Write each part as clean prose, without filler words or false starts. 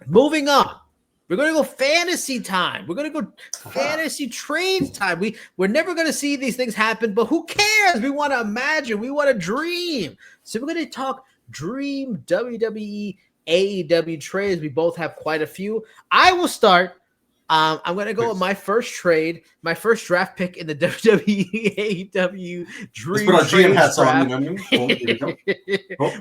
Moving on. We're going to go fantasy time. We're going to go fantasy trades time. We're never going to see these things happen, but who cares? We want to imagine. We want to dream. So we're going to talk dream WWE AEW trades. We both have quite a few. I will start. I'm going to go with my first trade, my first draft pick in the WWE AEW dream. Let's put our GM hats on.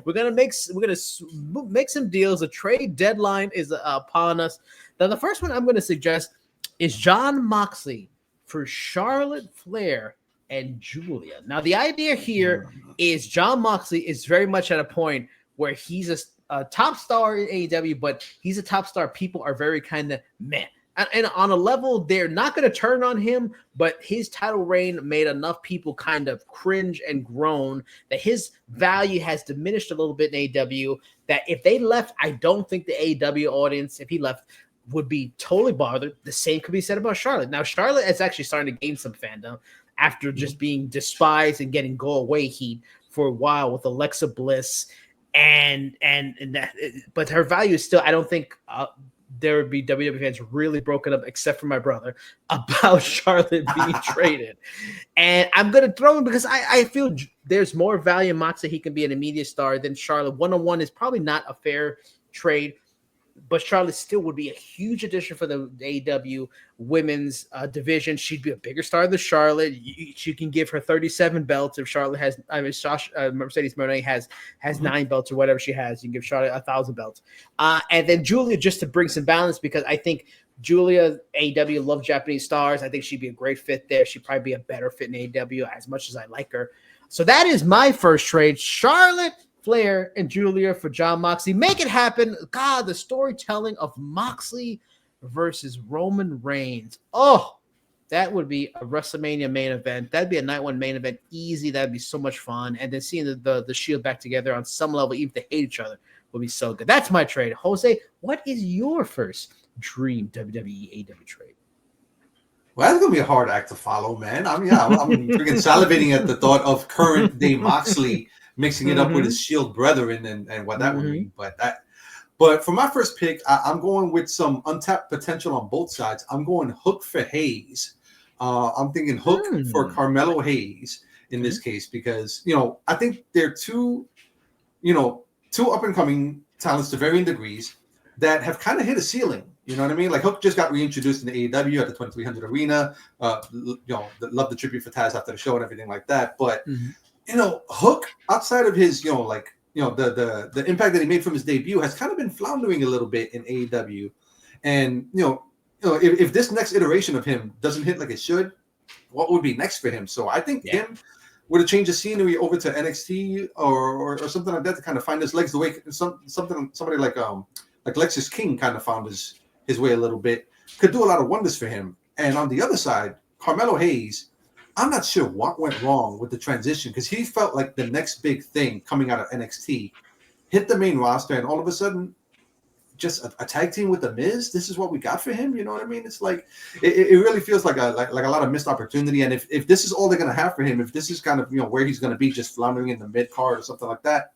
We're going to make some deals. The trade deadline is upon us. Now, the first one I'm going to suggest is Jon Moxley for Charlotte Flair and Julia. Now, the idea here is Jon Moxley is very much at a point where he's a top star in AEW, but he's a top star. People are very kind of meh. And on a level, they're not going to turn on him, but his title reign made enough people kind of cringe and groan that his value has diminished a little bit in AEW, that if they left, I don't think the AEW audience, if he left, would be totally bothered. The same could be said about Charlotte. Now, Charlotte is actually starting to gain some fandom after just being despised and getting go-away heat for a while with Alexa Bliss. And that, but her value is still, I don't think there would be WWE fans really broken up, except for my brother, about Charlotte being traded. And I'm going to throw him because I feel there's more value in Moxley. He can be an immediate star than Charlotte. One-on-one is probably not a fair trade, but Charlotte still would be a huge addition for the AEW women's division. She'd be a bigger star than Charlotte. She can give her 37 belts if Charlotte has. Mercedes Moné has 9 belts or whatever she has. You can give Charlotte 1,000 belts, and then Julia just to bring some balance because I think Julia AEW love Japanese stars. I think she'd be a great fit there. She'd probably be a better fit in AEW as much as I like her. So that is my first trade: Charlotte Flair and Julia for Jon Moxley. Make it happen. God, the storytelling of Moxley versus Roman Reigns. Oh, that would be a WrestleMania main event. That'd be a night one main event. Easy. That'd be so much fun. And then seeing the Shield back together on some level, even if they hate each other, would be so good. That's my trade. Jose, what is your first dream WWE AEW trade? Well, that's going to be a hard act to follow, man. I mean, I'm freaking salivating at the thought of current day Moxley mixing it up with his Shield brethren and what that would mean. But for my first pick, I'm going with some untapped potential on both sides. I'm going Hook for Hayes. I'm thinking Hook for Carmelo Hayes in this case because, I think they're two up-and-coming talents to varying degrees that have kind of hit a ceiling. You know what I mean? Like Hook just got reintroduced in the AEW at the 2300 Arena. Love the tribute for Taz after the show and everything like that. But Hook, outside of his, the impact that he made from his debut, has kind of been floundering a little bit in AEW. And if this next iteration of him doesn't hit like it should, what would be next for him? So I think him with a change of scenery over to NXT or something like that to kind of find his legs the way somebody like Lexus King kind of found his way a little bit could do a lot of wonders for him. And on the other side, Carmelo Hayes, I'm not sure what went wrong with the transition because he felt like the next big thing coming out of NXT hit the main roster, and all of a sudden, just a tag team with The Miz. This is what we got for him. You know what I mean? It's like it really feels like a lot of missed opportunity. And if this is all they're gonna have for him, if this is kind of where he's gonna be, just floundering in the mid card or something like that,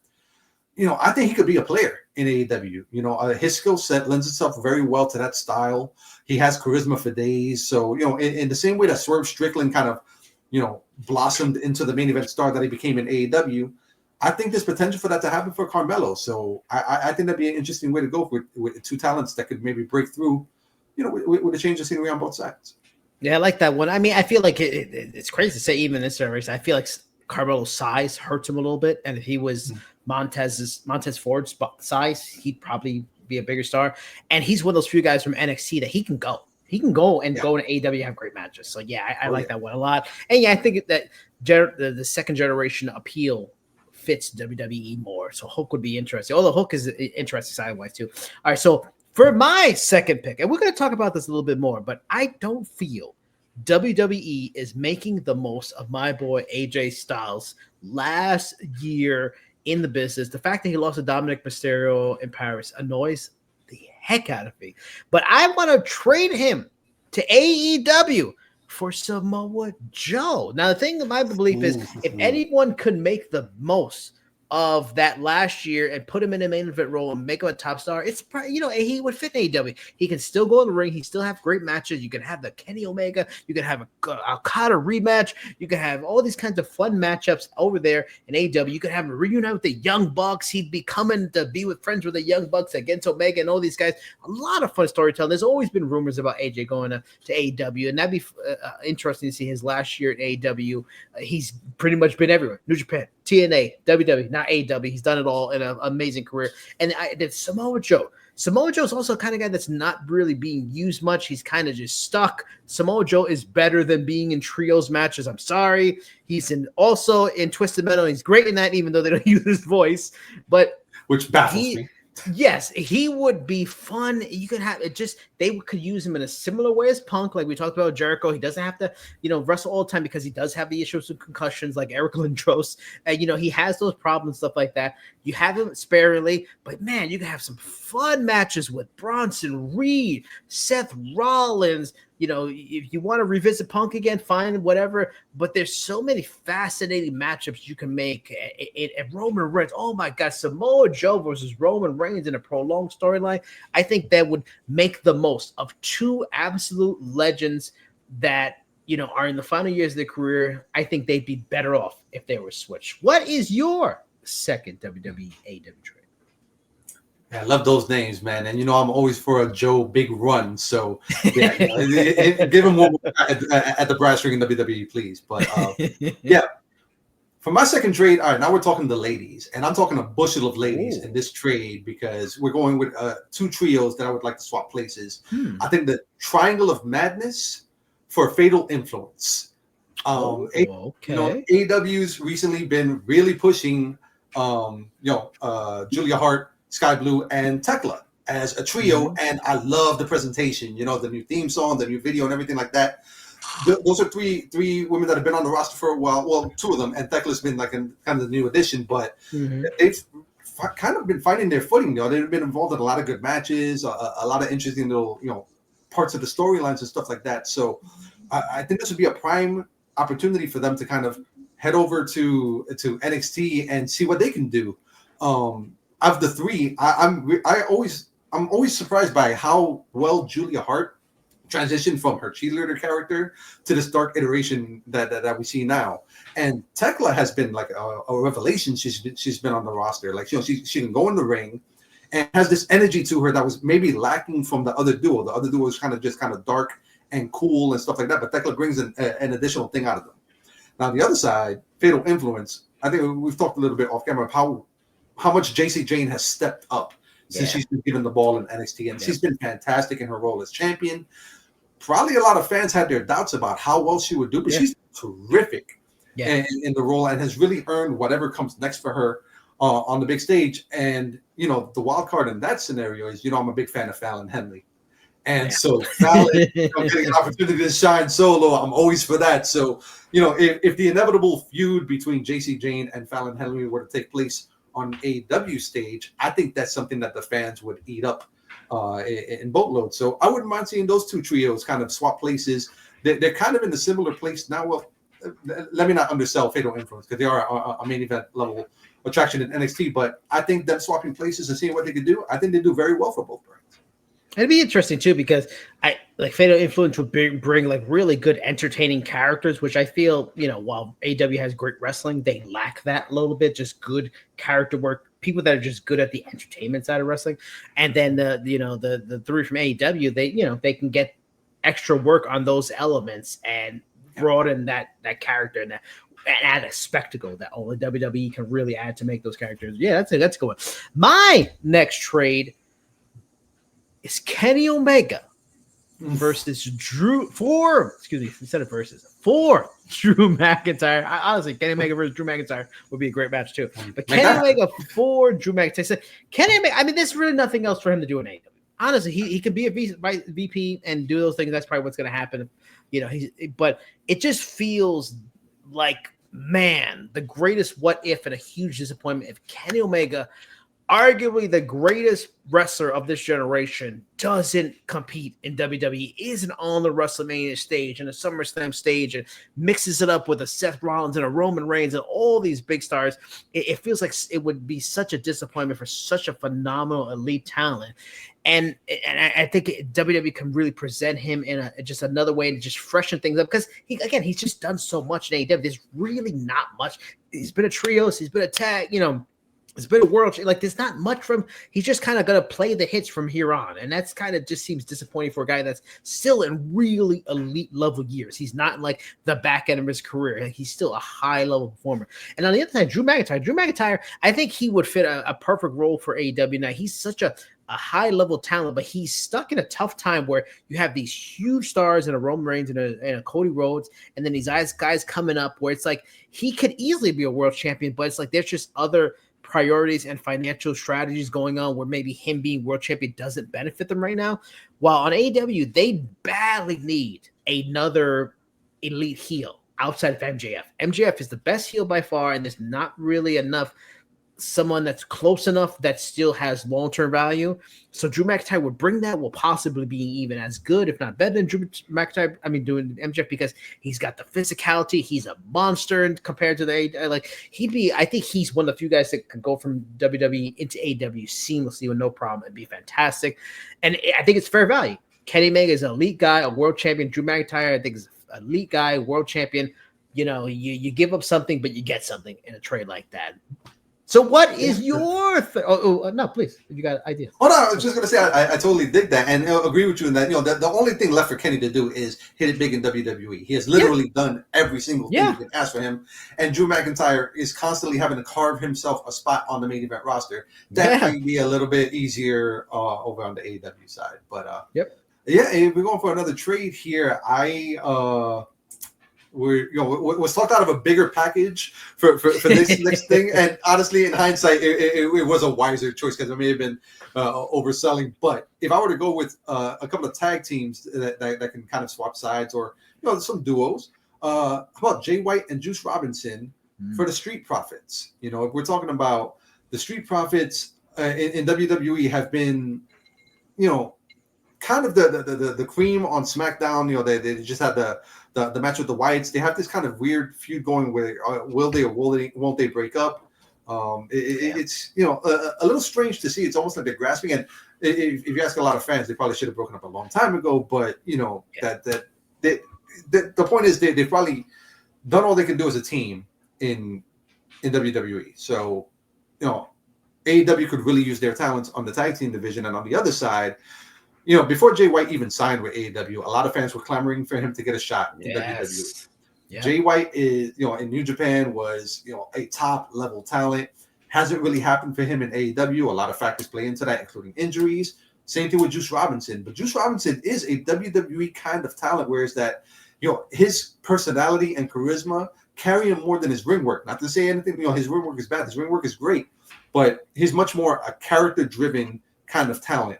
I think he could be a player in AEW. His skill set lends itself very well to that style. He has charisma for days. So in the same way that Swerve Strickland kind of blossomed into the main event star that he became in AEW, I think there's potential for that to happen for Carmelo. So I think that'd be an interesting way to go with two talents that could maybe break through, with a change of scenery on both sides. Yeah, I like that one. I mean, I feel like it's crazy to say even in this generation, I feel like Carmelo's size hurts him a little bit. And if he was Montez Ford's size, he'd probably be a bigger star. And he's one of those few guys from NXT that he can go. He can go and go to AEW and have great matches. So, I like that one a lot. And, I think that the second generation appeal fits WWE more. So, Hook would be interesting. Although Hook is interesting side-wise, too. All right, so for my second pick, and we're going to talk about this a little bit more, but I don't feel WWE is making the most of my boy AJ Styles last year in the business. The fact that he lost to Dominic Mysterio in Paris annoys the heck out of me. But I want to trade him to AEW for Samoa Joe. Now, the thing that my belief is, if anyone could make the most of that last year and put him in a main event role and make him a top star, it's probably, he would fit in AEW. He can still go in the ring. He still have great matches. You can have the Kenny Omega. You can have a Okada rematch. You can have all these kinds of fun matchups over there in AEW. You could have him reunite with the Young Bucks. He'd be coming to be with friends with the Young Bucks against Omega and all these guys. A lot of fun storytelling. There's always been rumors about AJ going to AEW, and that'd be interesting to see his last year at AEW. He's pretty much been everywhere. New Japan, TNA, WWE, not AEW. He's done it all in an amazing career. And did Samoa Joe. Samoa Joe's also kind of guy that's not really being used much. He's kind of just stuck. Samoa Joe is better than being in trios matches. I'm sorry. He's also in Twisted Metal. He's great in that, even though they don't use his voice. But which baffles me. Yes, he would be fun. You could have it just they could use him in a similar way as Punk, like we talked about Jericho. He doesn't have to, wrestle all the time because he does have the issues with concussions, like Eric Lindros. And he has those problems, stuff like that. You have him sparingly, but man, you can have some fun matches with Bronson Reed, Seth Rollins. If you want to revisit Punk again, fine, whatever. But there's so many fascinating matchups you can make. And Roman Reigns, oh my God, Samoa Joe versus Roman Reigns in a prolonged storyline. I think that would make the most of two absolute legends that are in the final years of their career. I think they'd be better off if they were switched. What is your second WWE-AEW trade? I love those names, man. And, I'm always for a Joe big run. So, yeah, give him one at the brass ring in WWE, please. But, yeah, for my second trade, all right, now we're talking the ladies. And I'm talking a bushel of ladies in this trade because we're going with two trios that I would like to swap places. I think the Triangle of Madness for Fatal Influence. Okay. AEW's recently been really pushing, Julia Hart, Sky Blue, and Tekla as a trio, and I love the presentation. The new theme song, the new video, and everything like that. Those are three women that have been on the roster for a while. Well, two of them, and Tekla's been like kind of the new addition, but they've kind of been finding their footing. They've been involved in a lot of good matches, a lot of interesting little parts of the storylines and stuff like that. So I think this would be a prime opportunity for them to kind of head over to NXT and see what they can do. Of the three, I'm always surprised by how well Julia Hart transitioned from her cheerleader character to this dark iteration that we see now. And Tekla has been like a revelation. She's been on the roster. Like she can go in the ring and has this energy to her that was maybe lacking from the other duo. The other duo is kind of dark and cool and stuff like that. But Tekla brings an additional thing out of them. Now the other side, Fatal Influence. I think we've talked a little bit off camera of how much JC Jane has stepped up since she's been given the ball in NXT, and she's been fantastic in her role as champion. Probably a lot of fans had their doubts about how well she would do, but she's terrific in the role and has really earned whatever comes next for her on the big stage. And, the wild card in that scenario is, I'm a big fan of Fallon Henley. And so Fallon getting an opportunity to shine solo, I'm always for that. So, if the inevitable feud between JC Jane and Fallon Henley were to take place on AEW stage, I think that's something that the fans would eat up in boatloads. So I wouldn't mind seeing those two trios kind of swap places. They're kind of in a similar place now. Well, let me not undersell Fatal Influence because they are a main event level attraction in NXT, but I think them swapping places and seeing what they could do, I think they do very well for both brands. It'd be interesting too because Fatal Influence would bring like really good entertaining characters, which I feel while AEW has great wrestling, they lack that a little bit. Just good character work, people that are just good at the entertainment side of wrestling, and then the three from AEW, they can get extra work on those elements and broaden that character and add a spectacle that only WWE can really add to make those characters. Yeah, that's a good one. My next trade is Kenny Omega versus Drew for Drew McIntyre. Honestly, Kenny Omega versus Drew McIntyre would be a great match too. But Kenny Omega for Drew McIntyre. So Kenny Omega, there's really nothing else for him to do in AEW. Honestly, he could be a VP and do those things. That's probably what's going to happen. But it just feels like, man, the greatest what if and a huge disappointment if Kenny Omega arguably the greatest wrestler of this generation doesn't compete in WWE, isn't on the WrestleMania stage and the SummerSlam stage and mixes it up with a Seth Rollins and a Roman Reigns and all these big stars. It feels like it would be such a disappointment for such a phenomenal elite talent. And I think WWE can really present him in just another way to just freshen things up, because he's just done so much in AEW. There's really not much. He's been a trios, he's been a tag, it's been a world. Like, there's not much from. He's just kind of going to play the hits from here on, and that's kind of just seems disappointing for a guy that's still in really elite level years. He's not in like the back end of his career. Like, he's still a high level performer. And on the other side, Drew McIntyre, I think he would fit a perfect role for AEW. Now, he's such a high level talent, but he's stuck in a tough time where you have these huge stars in a Roman Reigns and a Cody Rhodes, and then these guys coming up where it's like he could easily be a world champion, but it's like there's just other priorities and financial strategies going on where maybe him being world champion doesn't benefit them right now. While on AEW, they badly need another elite heel outside of MJF. MJF is the best heel by far, and there's not really enough someone that's close enough that still has long-term value. So Drew McIntyre would bring that, will possibly be even as good, if not better than Drew McIntyre. I mean, doing MJF, because he's got the physicality. He's a monster compared to I think he's one of the few guys that could go from WWE into AEW seamlessly with no problem and be fantastic. And I think it's fair value. Kenny Omega is an elite guy, a world champion. Drew McIntyre, I think, is an elite guy, world champion. You give up something, but you get something in a trade like that. So what is your no, please, if you got an idea. Oh, no, I was just going to say, I totally dig that and agree with you in that, the only thing left for Kenny to do is hit it big in WWE. He has literally done every single thing you can ask for him. And Drew McIntyre is constantly having to carve himself a spot on the main event roster. That might be a little bit easier over on the AEW side. But we're going for another trade here. We're talked out of a bigger package for this next thing, and honestly, in hindsight, it was a wiser choice because it may have been overselling. But if I were to go with a couple of tag teams that can kind of swap sides, or some duos, how about Jay White and Juice Robinson for the Street Profits? If we're talking about the Street Profits in WWE have been, kind of the cream on SmackDown. They just had the match with the Wyatts. They have this kind of weird feud going where will they or won't they break up? It's a little strange to see. It's almost like they're grasping. And if you ask a lot of fans, they probably should have broken up a long time ago. But the point is they've probably done all they can do as a team in WWE. So AEW could really use their talents on the tag team division, and on the other side. Before Jay White even signed with AEW, a lot of fans were clamoring for him to get a shot in WWE. Yeah. Jay White is, in New Japan was, a top level talent. Hasn't really happened for him in AEW. A lot of factors play into that, including injuries. Same thing with Juice Robinson. But Juice Robinson is a WWE kind of talent, whereas that, his personality and charisma carry him more than his ring work. Not to say anything, his ring work is bad. His ring work is great, but he's much more a character-driven kind of talent.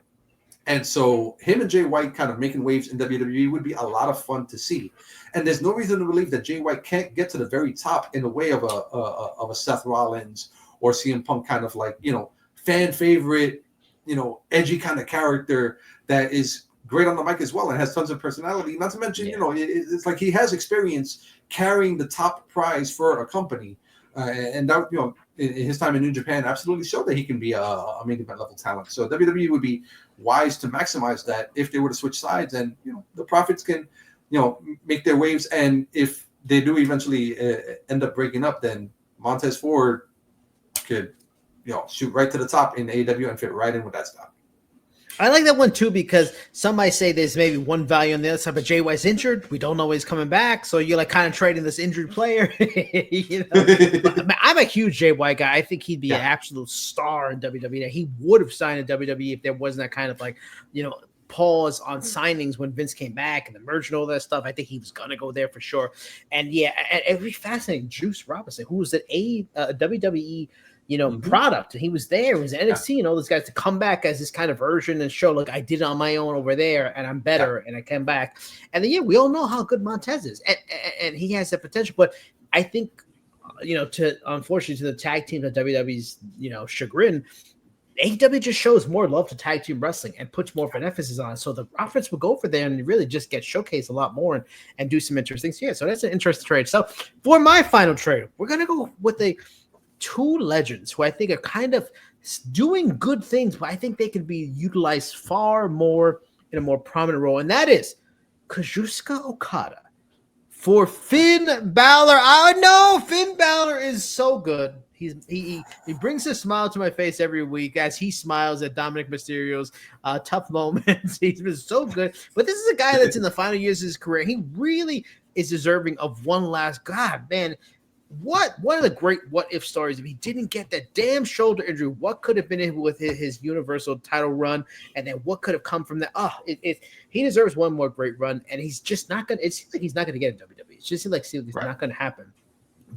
And so him and Jay White kind of making waves in WWE would be a lot of fun to see. And there's no reason to believe that Jay White can't get to the very top in the way of a Seth Rollins or CM Punk kind of like, fan favorite, edgy kind of character that is great on the mic as well and has tons of personality. Not to mention, it's like he has experience carrying the top prize for a company. And that, in his time in New Japan, absolutely showed that he can be a main event level talent. So WWE would be wise to maximize that if they were to switch sides, and the Profits can make their waves. And if they do eventually end up breaking up, then Montez Ford could shoot right to the top in AEW and fit right in with that stuff. I like that one too, because some might say there's maybe one value on the other side, but Jay White's injured. We don't know when he's coming back. So you're like kind of trading this injured player. I'm a huge Jay White guy. I think he'd be an absolute star in WWE. He would have signed in WWE if there wasn't that kind of like, pause on signings when Vince came back and the merge and all that stuff. I think he was going to go there for sure. And it'd be fascinating. Juice Robinson, who was at WWE product, and he was there. It was NXT and all those guys to come back as this kind of version and show, look, I did it on my own over there, and I'm better, and I came back. And then we all know how good Montez is, and he has that potential. But I think, unfortunately, to the tag team of WWE's, chagrin, AEW just shows more love to tag team wrestling and puts more of an emphasis on it. So the offense will go for there and really just get showcased a lot more and do some interesting things. Yeah, so that's an interesting trade. So for my final trade, we're going to go with the two legends who I think are kind of doing good things, but I think they could be utilized far more in a more prominent role. And that is Kazuchika Okada for Finn Balor. I know Finn Balor is so good. He brings a smile to my face every week as he smiles at Dominic Mysterio's tough moments. He's been so good. But this is a guy that's in the final years of his career. He really is deserving of one last. God, man, one of the great what-if stories. If he didn't get that damn shoulder injury, what could have been with his Universal title run? And then what could have come from that? He deserves one more great run, and he's just not going to – it seems like he's not going to get in WWE. It just seems like it's not going to happen.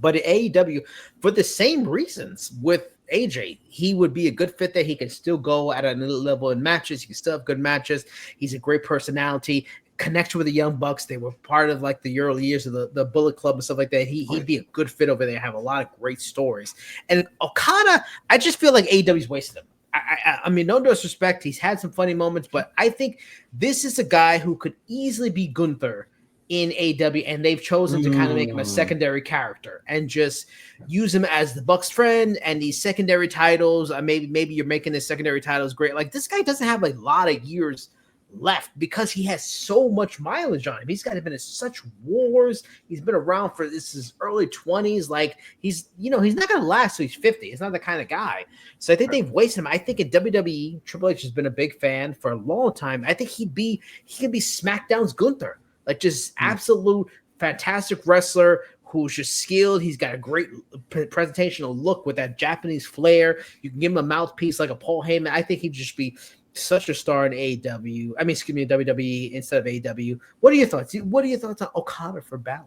But at AEW, for the same reasons with AJ, he would be a good fit there. He can still go at another level in matches. He can still have good matches. He's a great personality. Connect with the Young Bucks. They were part of like the early years of the Bullet Club and stuff like that. He'd be a good fit over there. Have a lot of great stories. And Okada, I just feel like AEW's wasted him. I mean, no disrespect. He's had some funny moments, but I think this is a guy who could easily be Gunther in AEW, and they've chosen to kind of make him a secondary character and just use him as the Bucks friend and these secondary titles. Maybe you're making the secondary titles great. Like this guy doesn't have a lot of years left because he has so much mileage on him. He's got been in such wars. He's been around for his early 20s. Like he's not going to last till he's 50. He's not the kind of guy. So I think they've wasted him. I think in WWE, Triple H has been a big fan for a long time. I think he can be SmackDown's Gunther. Like just absolute fantastic wrestler who's just skilled. He's got a great presentational look with that Japanese flair. You can give him a mouthpiece like a Paul Heyman. I think he'd just be such a star in AEW. WWE instead of AEW. What are your thoughts? What are your thoughts on Okada for Balor?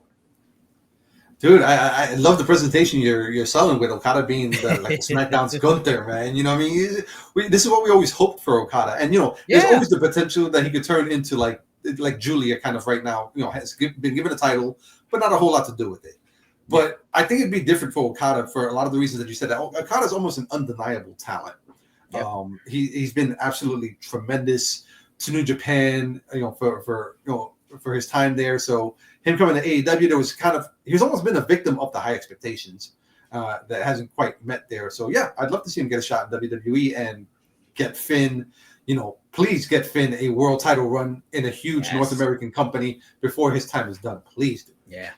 Dude, I love the presentation you're selling with Okada being the SmackDown's Gunther, man. You know what I mean? This is what we always hoped for Okada. And, there's always the potential that he could turn into like Julia kind of right now, has been given a title, but not a whole lot to do with it. But I think it'd be different for Okada for a lot of the reasons that you said. That Okada's almost an undeniable talent. Yep. He's been absolutely tremendous to New Japan, for his time there. So him coming to AEW, he's almost been a victim of the high expectations that hasn't quite met there. So yeah, I'd love to see him get a shot in WWE and get Finn. Please get Finn a world title run in a huge North American company before his time is done. Please do. Yeah,